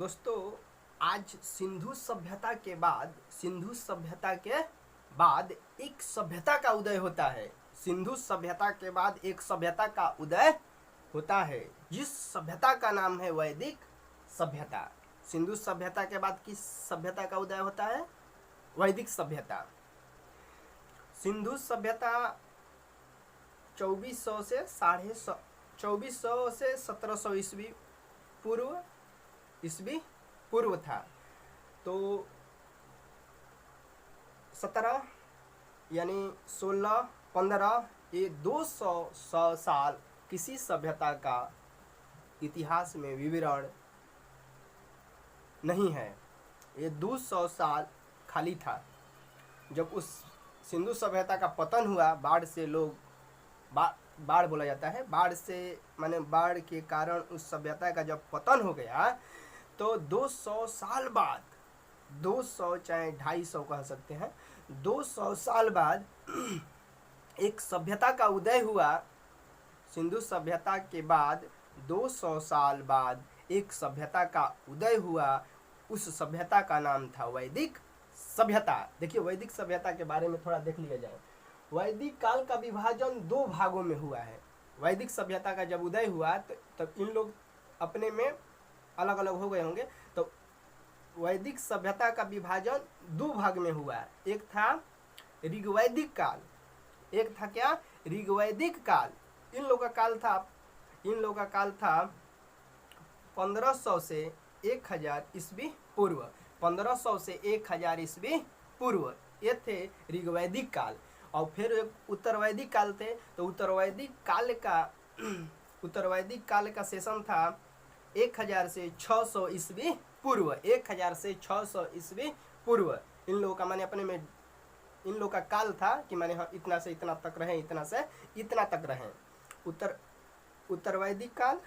दोस्तों, आज सिंधु सभ्यता के बाद एक सभ्यता का उदय होता है। सिंधु सभ्यता के बाद एक सभ्यता का उदय होता है, जिस सभ्यता का नाम है वैदिक सभ्यता। सिंधु सभ्यता के बाद किस सभ्यता का उदय होता है? वैदिक सभ्यता। सिंधु सभ्यता 2400 से 1700 ईस्वी पूर्व था। तो 17 यानी 16, 15 ये 200 साल किसी सभ्यता का इतिहास में विवरण नहीं है। ये 200 साल खाली था। जब उस सिंधु सभ्यता का पतन हुआ, बाढ़ से लोग बाढ़ बोला जाता है, बाढ़ से माने बाढ़ के कारण उस सभ्यता का जब पतन हो गया तो 200 साल बाद, 200 चाहे 250 कह सकते हैं, 200 साल बाद एक सभ्यता का उदय हुआ। सिंधु सभ्यता के बाद 200 साल बाद एक सभ्यता का उदय हुआ। उस सभ्यता का नाम था वैदिक सभ्यता। देखिए, वैदिक सभ्यता के बारे में थोड़ा देख लिया जाए। वैदिक काल का विभाजन 2 भागों में हुआ है। वैदिक सभ्यता का जब उदय हुआ तब इन लोग अपने में अलग अलग हो गए होंगे। तो वैदिक सभ्यता का विभाजन 2 भाग में हुआ। एक था ऋग्वैदिक काल, एक था क्या? ऋग्वैदिक काल। इन लोगों का काल था 1500 से 1000 ईस्वी पूर्व। 1500 से 1000 ईस्वी पूर्व ये थे ऋग्वैदिक काल। और फिर उत्तरवैदिक काल थे। तो उत्तरवैदिक काल का सेशन था 1000 से 600 ईस्वी पूर्व। 1000 से 600 ईस्वी पूर्व इन लोगों का माने अपने में इन लोगों का काल था कि माने हम इतना से इतना तक रहें, इतना से इतना तक रहें। उत्तरवैदिक काल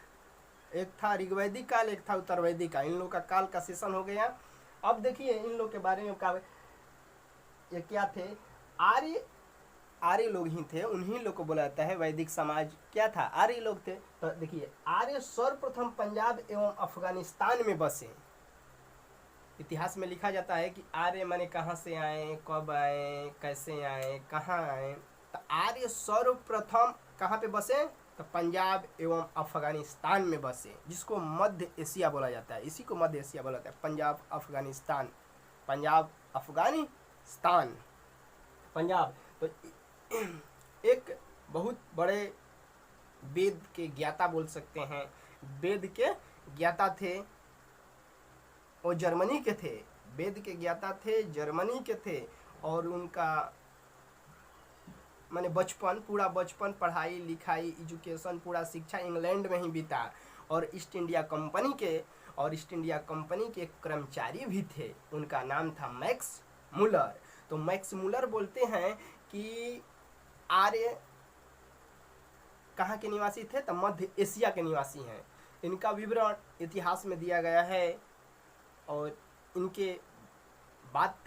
एक था, ऋग्वैदिक काल एक था, उत्तरवैदिक काल। इन लोगों का काल का सेशन हो गया। अब देखिए इन लोग के बारे में ये क्या थे? आर्य लोग ही थे। उन्हीं लोग को बोला जाता है वैदिक समाज। क्या था? आर्य लोग थे। तो देखिए, आर्य सर्वप्रथम पंजाब एवं अफगानिस्तान में बसे। इतिहास में लिखा जाता है कि आर्य माने कहाँ से आए, कब आए, कैसे आए, कहाँ आए। तो आर्य सर्वप्रथम कहाँ पे बसे? तो पंजाब एवं अफगानिस्तान में बसे, जिसको मध्य एशिया बोला जाता है। इसी को मध्य एशिया बोला जाता है। पंजाब अफगानिस्तान, पंजाब अफगानिस्तान, पंजाब। तो एक बहुत बड़े वेद के ज्ञाता बोल सकते हैं। वेद के ज्ञाता थे, वो जर्मनी के थे। वेद के ज्ञाता थे, जर्मनी के थे। और उनका माने पूरा बचपन, पढ़ाई लिखाई, एजुकेशन, पूरा शिक्षा इंग्लैंड में ही बीता। और ईस्ट इंडिया कंपनी के एक कर्मचारी भी थे। उनका नाम था मैक्स मुलर। तो मैक्स मुलर बोलते हैं कि आर्य कहाँ के निवासी थे? तो मध्य एशिया के निवासी हैं। इनका विवरण इतिहास में दिया गया है। और इनके बात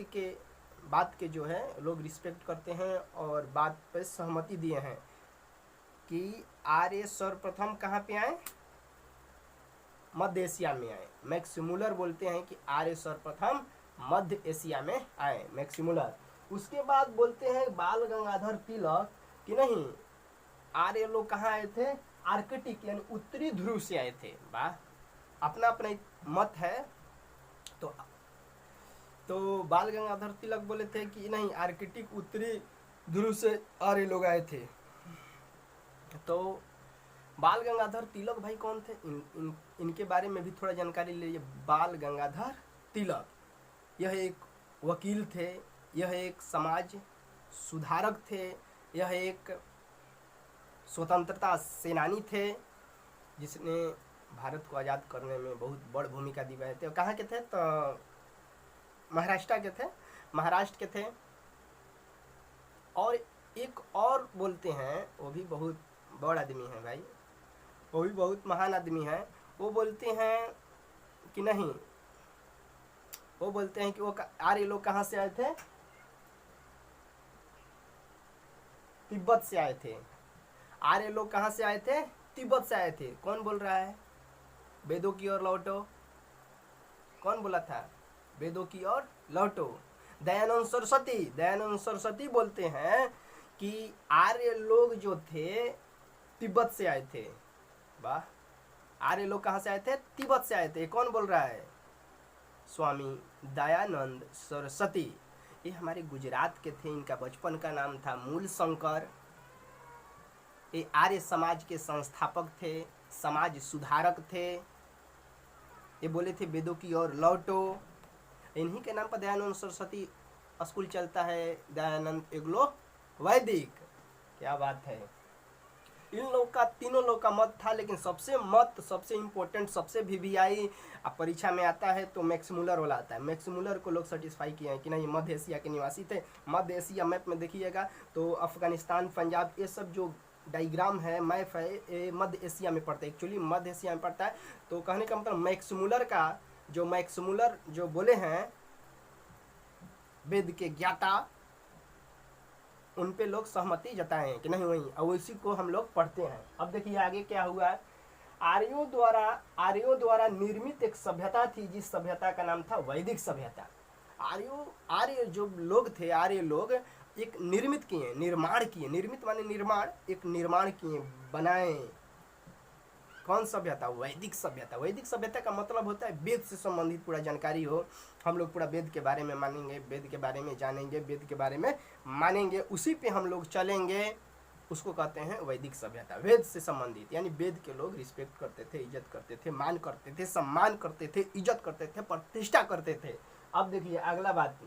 के जो है लोग रिस्पेक्ट करते हैं और बात पर सहमति दिए हैं कि आर्य सर्वप्रथम कहाँ पे आए? मध्य एशिया में आए। मैक्स मुलर बोलते हैं कि आर्य सर्वप्रथम मध्य एशिया में आए, मैक्स मुलर। उसके बाद बोलते हैं बाल गंगाधर तिलक कि नहीं, आर्य लोग कहाँ आए थे? आर्कटिक यानी उत्तरी ध्रुव से आए थे। वाह, अपना अपना मत है। तो बाल गंगाधर तिलक बोले थे कि नहीं, आर्कटिक उत्तरी ध्रुव से आर्य लोग आए थे। तो बाल गंगाधर तिलक भाई कौन थे? इनके बारे में भी थोड़ा जानकारी ले लीजिए। बाल गंगाधर तिलक यह एक वकील थे, यह एक समाज सुधारक थे, यह एक स्वतंत्रता सेनानी थे, जिसने भारत को आज़ाद करने में बहुत बड़ भूमिका निभाई थे। कहाँ के थे? तो महाराष्ट्र के थे। और एक और बोलते हैं, वो भी बहुत बड़ आदमी है भाई, वो भी बहुत महान आदमी है। वो बोलते हैं कि नहीं, वो बोलते हैं कि वो आर्य लोग कहाँ से आए थे? तिब्बत से आए थे। आर्य लोग कहाँ से आए थे? तिब्बत से आए थे। कौन बोल रहा है? वेदों की ओर लौटो। कौन बोला था? वेदों की ओर लौटो। दयानंद सरस्वती बोलते हैं कि आर्य लोग जो थे तिब्बत से आए थे। वाह, आर्य लोग कहाँ से आए थे? तिब्बत से आए थे। कौन बोल रहा है? स्वामी दयानंद सरस्वती। ये हमारे गुजरात के थे। इनका बचपन का नाम था मूल शंकर। ये आर्य समाज के संस्थापक थे, समाज सुधारक थे। ये बोले थे वेदों की ओर लौटो। इन्हीं के नाम पर दयानंद सरस्वती स्कूल चलता है, दयानंद एग्लो वैदिक। क्या बात है। इन लोग का, तीनों लोग का मत था, लेकिन सबसे इम्पोर्टेंट, सबसे वीवीआई परीक्षा में आता है तो मैक्स मुलर वाला आता है। मैक्स मुलर को लोग सेटिस्फाई किए हैं कि नहीं, मध्य एशिया के निवासी थे। मध्य एशिया मैप में देखिएगा तो अफगानिस्तान, पंजाब, ये सब जो डायग्राम है, मैप है, ये मध्य एशिया में पड़ता है। एक्चुअली मध्य एशिया में पड़ता है। तो कहने का मतलब मैक्स मुलर जो बोले हैं वेद के ज्ञाता, उन पे लोग सहमति जताए हैं कि नहीं वही, और उसी को हम लोग पढ़ते हैं। अब देखिए आगे क्या हुआ। आर्यों द्वारा निर्मित एक सभ्यता थी, जिस सभ्यता का नाम था वैदिक सभ्यता। आर्य जो लोग थे, आर्य लोग एक निर्मित किए, निर्माण किए। निर्मित माने निर्माण, एक निर्माण किए, बनाए। कौन सभ्यता? वैदिक सभ्यता। वैदिक सभ्यता का मतलब होता है वेद से संबंधित पूरा जानकारी हो। हम लोग पूरा वेद के बारे में मानेंगे, वेद के बारे में जानेंगे, वेद के बारे में मानेंगे, उसी पे हम लोग चलेंगे। उसको कहते हैं वैदिक सभ्यता। वेद से संबंधित, यानी वेद के लोग रिस्पेक्ट करते थे, इज्जत करते थे, मान करते थे, सम्मान करते थे, इज्जत करते थे, प्रतिष्ठा करते थे। अब देखिए अगला बात,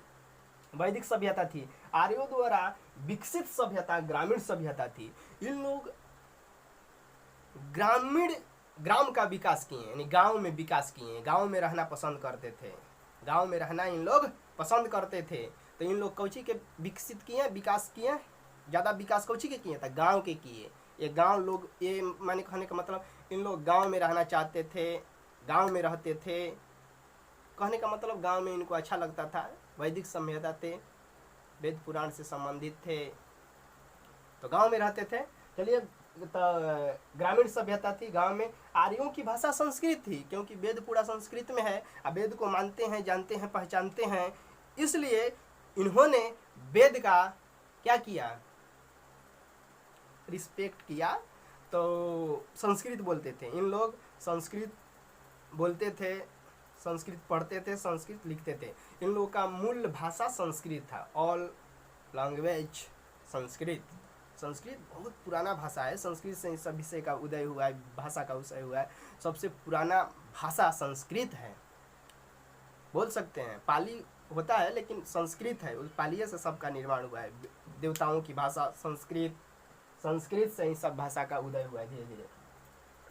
वैदिक सभ्यता थी। आर्यों द्वारा विकसित सभ्यता ग्रामीण सभ्यता थी। इन लोग ग्राम का विकास किए, यानी गांव में विकास किए, गांव में रहना पसंद करते थे। गांव में रहना इन लोग पसंद करते थे। तो इन लोग कौची के विकसित किए, विकास किए, ज़्यादा विकास कौची के किए था? गांव के किए। ये गांव लोग, ये माने कहने का मतलब इन लोग गांव में रहना चाहते थे, गांव में रहते थे। कहने का मतलब गांव में इनको अच्छा लगता था। वैदिक सभ्यता थे, वेद पुराण से संबंधित थे, तो गांव में रहते थे। चलिए, ग्रामीण सभ्यता थी। गांव में आर्यों की भाषा संस्कृत थी, क्योंकि वेद पूरा संस्कृत में है। अब वेद को मानते हैं, जानते हैं, पहचानते हैं, इसलिए इन्होंने वेद का क्या किया? रिस्पेक्ट किया। तो संस्कृत बोलते थे इन लोग, संस्कृत बोलते थे, संस्कृत पढ़ते थे, संस्कृत लिखते थे। इन लोगों का मूल भाषा संस्कृत था। All language Sanskrit. संस्कृत बहुत पुराना भाषा है। संस्कृत से सब विषय का उदय हुआ है, भाषा का उदय हुआ है। सबसे पुराना भाषा संस्कृत है, बोल सकते हैं। पाली होता है, लेकिन संस्कृत है, उस पाली से सबका निर्माण हुआ है। देवताओं की भाषा संस्कृत, संस्कृत से ही सब भाषा का उदय हुआ है धीरे धीरे।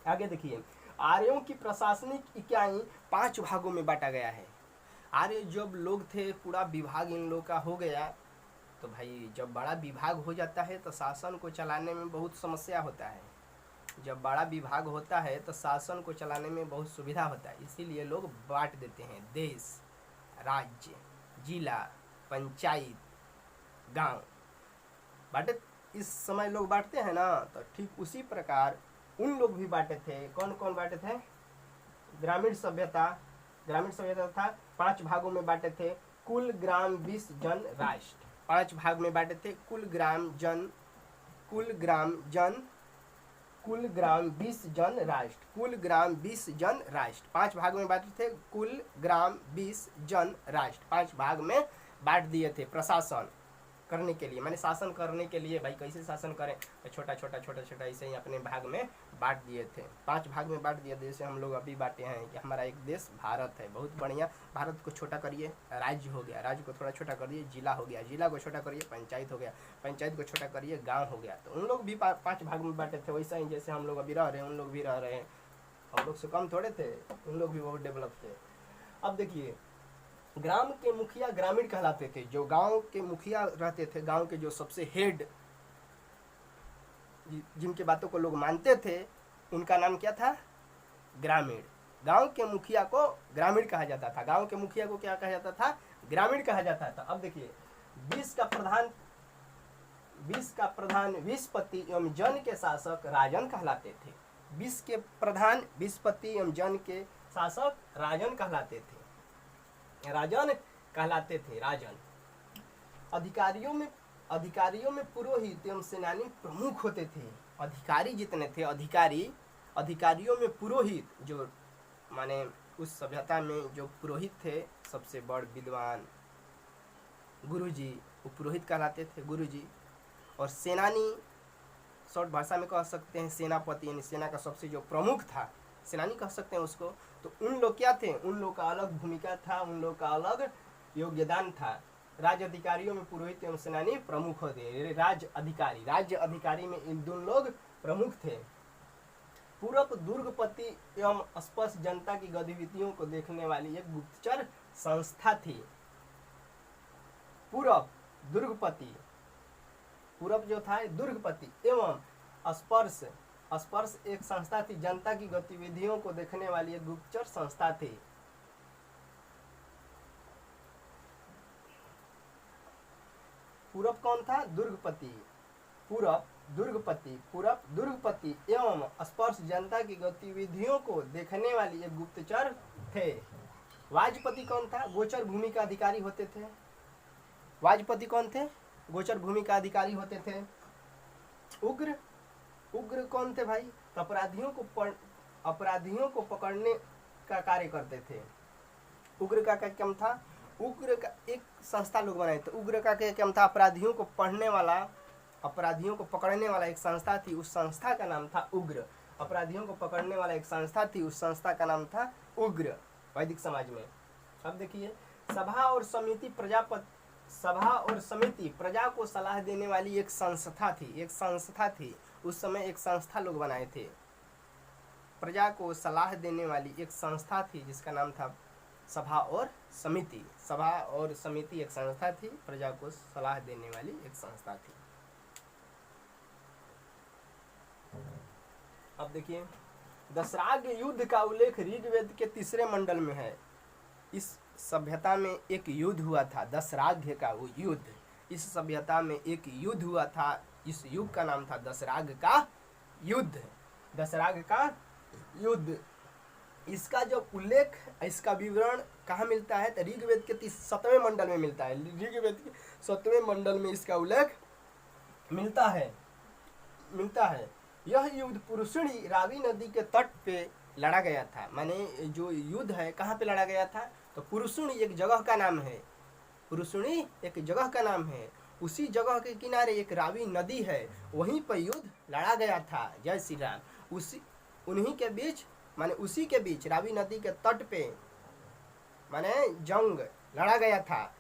आगे देखिए, आर्यों की प्रशासनिक इकाई 5 भागों में बांटा गया है। आर्य जब लोग थे, पूरा विभाग इन लोग का हो गया। तो भाई जब बड़ा विभाग हो जाता है तो शासन को चलाने में बहुत समस्या होता है। जब बड़ा विभाग होता है तो शासन को चलाने में बहुत सुविधा होता है। इसीलिए लोग बांट देते हैं, देश, राज्य, जिला, पंचायत, गांव बांटे। इस समय लोग बांटते हैं ना, तो ठीक उसी प्रकार उन लोग भी बांटे थे। कौन कौन बांटे थे? ग्रामीण सभ्यता था। 5 भागों में बांटे थे। कुल ग्राम 20 जन राष्ट्र। 5 भाग में बांटे थे। कुल ग्राम 20 जन राष्ट्र। कुल ग्राम 20 जन राष्ट्र। 5 भाग में बांटे थे। कुल ग्राम 20 जन राष्ट्र। 5 भाग में बांट दिए थे प्रशासन करने के लिए, माने शासन करने के लिए। भाई कैसे शासन करें? छोटा छोटा ऐसे ही अपने भाग में बांट दिए थे। 5 भाग में बांट दिया। जैसे हम लोग अभी बांटे हैं कि हमारा एक देश भारत है, बहुत बढ़िया। भारत को छोटा करिए, राज्य हो गया। राज्य को थोड़ा छोटा करिए, जिला हो गया। जिला को छोटा करिए, पंचायत हो गया। पंचायत को छोटा करिए, गाँव हो गया। तो उन लोग भी 5 भाग में बांटे थे। वैसा ही जैसे हम लोग अभी रह रहे हैं, उन लोग भी रह रहे हैं। हम लोग से कम थोड़े थे, उन लोग भी बहुत डेवलप थे। अब देखिए, ग्राम के मुखिया ग्रामीण कहलाते थे। जो गांव के मुखिया रहते थे, गांव के जो सबसे हेड, जिनके बातों को लोग मानते थे, उनका नाम क्या था? ग्रामीण। गांव के मुखिया को ग्रामीण कहा जाता था। गांव के मुखिया को क्या कहा जाता था? ग्रामीण कहा जाता था। अब देखिए, 20 का प्रधान विस्पति एवं जन के शासक राजन कहलाते थे। 20 के प्रधान विस्पति एवं जन के शासक राजन कहलाते थे। राजन कहलाते थे, राजन। अधिकारियों में पुरोहित एवं सेनानी प्रमुख होते थे। अधिकारी जितने थे, अधिकारियों में पुरोहित, जो माने उस सभ्यता में जो पुरोहित थे, सबसे बड़ विद्वान गुरुजी, वो पुरोहित कहलाते थे, गुरुजी। और सेनानी, शॉर्ट भाषा में कह सकते हैं सेनापति, यानी सेना का सबसे जो प्रमुख था, सेनानी कह सकते हैं उसको। तो उन लोग क्या थे, उन लोग का अलग भूमिका था, उन लोग का अलग योगदान था। राज्य अधिकारियों में पुरोहित एवं सेनानी प्रमुख होते। राज्य अधिकारी में इन दोनों लोग प्रमुख थे। पूरब दुर्गपति एवं स्पर्श जनता की गतिविधियों को देखने वाली एक गुप्तचर संस्था थी। पूरब जो था दुर्गपति एवं स्पर्श एक संस्था थी, जनता की गतिविधियों को देखने वाली एक गुप्तचर संस्था थी। पूरब कौन था, दुर्गपति। पूरब दुर्गपति एवं स्पर्श जनता की गतिविधियों को देखने वाली एक गुप्तचर थे। वाजपति कौन था, गोचर भूमि का अधिकारी होते थे। वाजपति कौन थे, गोचर भूमि का अधिकारी होते थे। उग्र कौन थे भाई, तो अपराधियों को पकड़ने का कार्य करते थे। उग्र का क्या काम था, उग्र का एक संस्था लोग बनाए थे। उग्र का क्या काम था, अपराधियों को पकड़ने वाला एक संस्था थी, उस संस्था का नाम था उग्र। अपराधियों को पकड़ने वाला एक संस्था थी, उस संस्था का नाम था उग्र वैदिक समाज में। अब देखिए, सभा और समिति प्रजा को सलाह देने वाली एक संस्था थी। उस समय एक संस्था लोग बनाए थे, प्रजा को सलाह देने वाली एक संस्था थी, जिसका नाम था सभा और समिति एक संस्था थी, प्रजा को सलाह देने वाली एक संस्था थी। अब देखिए, दशराग युद्ध का उल्लेख ऋग्वेद के 3 मंडल में है। इस सभ्यता में एक युद्ध हुआ था, दशराग का वो युद्ध। इस सभ्यता में एक युद्ध हुआ था, इस युग का नाम था दशराग का युद्ध। इसका जो उल्लेख, इसका विवरण कहाँ मिलता है, तो ऋग्वेद के 7वें मंडल में मिलता है। ऋग्वेद के 7वें मंडल में इसका उल्लेख मिलता है। यह युद्ध पुरुषणी रावी नदी के तट पे लड़ा गया था। माने जो युद्ध है कहाँ पे लड़ा गया था, तो पुरुषणी एक जगह का नाम है। उसी जगह के किनारे एक रावी नदी है, वहीं पर युद्ध लड़ा गया था। जय श्री राम। उसी के बीच रावी नदी के तट पे माने जंग लड़ा गया था,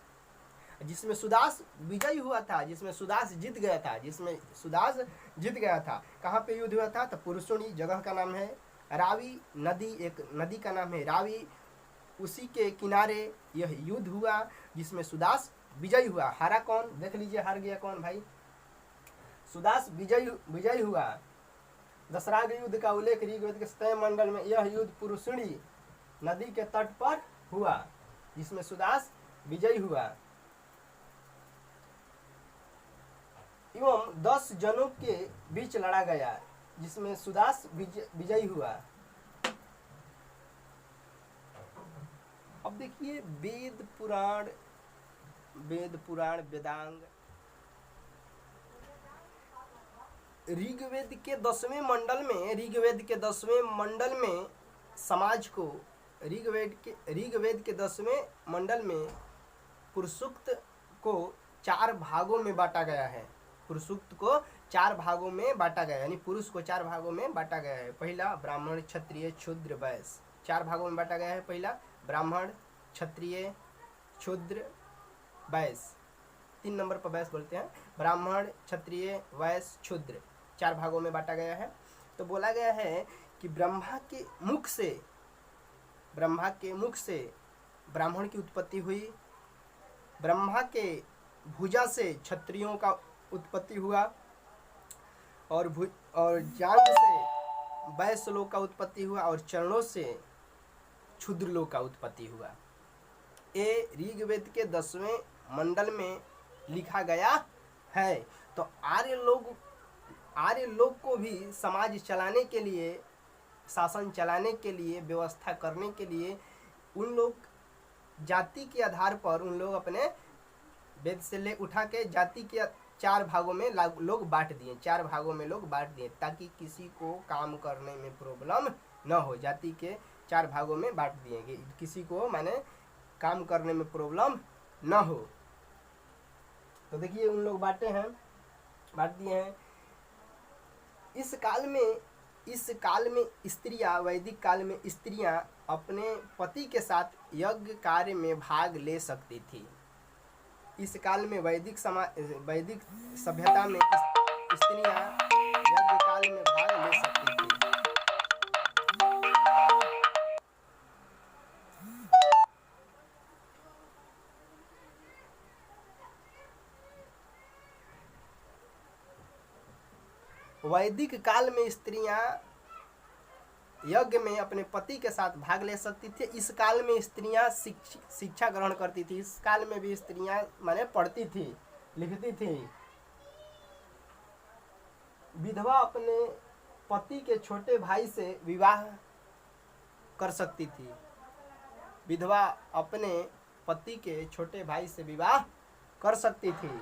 जिसमें सुदास विजयी हुआ था, जिसमें सुदास जीत गया था। कहाँ पे युद्ध हुआ था, तो पुरुषणी जगह का नाम है, रावी नदी एक नदी का नाम है रावी, उसी के किनारे यह युद्ध हुआ, जिसमें सुदास विजयी हुआ। हारा कौन, देख लीजिए हार गया कौन भाई, सुदास विजयी हुआ। दशराग युद्ध का उल्लेख ऋग्वेद के 7वें मंडल में, यह युद्ध पुरुषणी नदी के तट पर हुआ, जिसमें सुदास विजयी हुआ एवं 10 जनों के बीच लड़ा गया, जिसमें सुदास विजयी हुआ। अब देखिए, वेद पुराण वेदांग, ऋग्वेद के 10वें मंडल में समाज को, ऋग्वेद के 10वें मंडल में पुरुषोक्त को 4 भागों में बांटा गया है। यानी पुरुष को 4 भागों में बांटा गया है। पहला ब्राह्मण, क्षत्रिय, शूद्र, वैश्य, 4 भागों में बांटा गया है। पहला ब्राह्मण, क्षत्रिय, शूद्र, वैश्य। 3 नंबर पर वैश्य बोलते हैं। ब्राह्मण, क्षत्रिय, वैश्य, शूद्र, 4 भागों में बांटा गया है। तो बोला गया है कि ब्रह्मा के मुख से ब्राह्मण की उत्पत्ति हुई, ब्रह्मा के भुजा से क्षत्रियों का उत्पत्ति हुआ, और जांघ से वैश्य लोक का उत्पत्ति हुआ, और चरणों से क्षुद्र लोक का उत्पत्ति हुआ। ये ऋग्वेद के 10वें मंडल में लिखा गया है। तो आर्य लोग को भी समाज चलाने के लिए, शासन चलाने के लिए, व्यवस्था करने के लिए उन लोग जाति के आधार पर उन लोग अपने वेद से ले उठा के जाति के 4 भागों में लोग बांट दिए, 4 भागों में लोग बांट दिए ताकि किसी को काम करने में प्रॉब्लम न हो। जाति के 4 भागों में बांट दिए कि किसी को माने काम करने में प्रॉब्लम न हो। तो देखिए उन लोग बांट दिए हैं। इस काल में स्त्रियां, वैदिक काल में स्त्रियां अपने पति के साथ यज्ञ कार्य में भाग ले सकती थी। इस काल में वैदिक सभ्यता में स्त्रियां यज्ञ काल में भाग ले सकती थी। वैदिक काल में स्त्रियां यज्ञ में अपने पति के साथ भाग ले सकती थी। इस काल में स्त्रियां शिक्षा ग्रहण करती थी। इस काल में भी स्त्रियां माने पढ़ती थी, लिखती थी। विधवा अपने पति के छोटे भाई से विवाह कर सकती थी। विधवा अपने पति के छोटे भाई से विवाह कर सकती थी।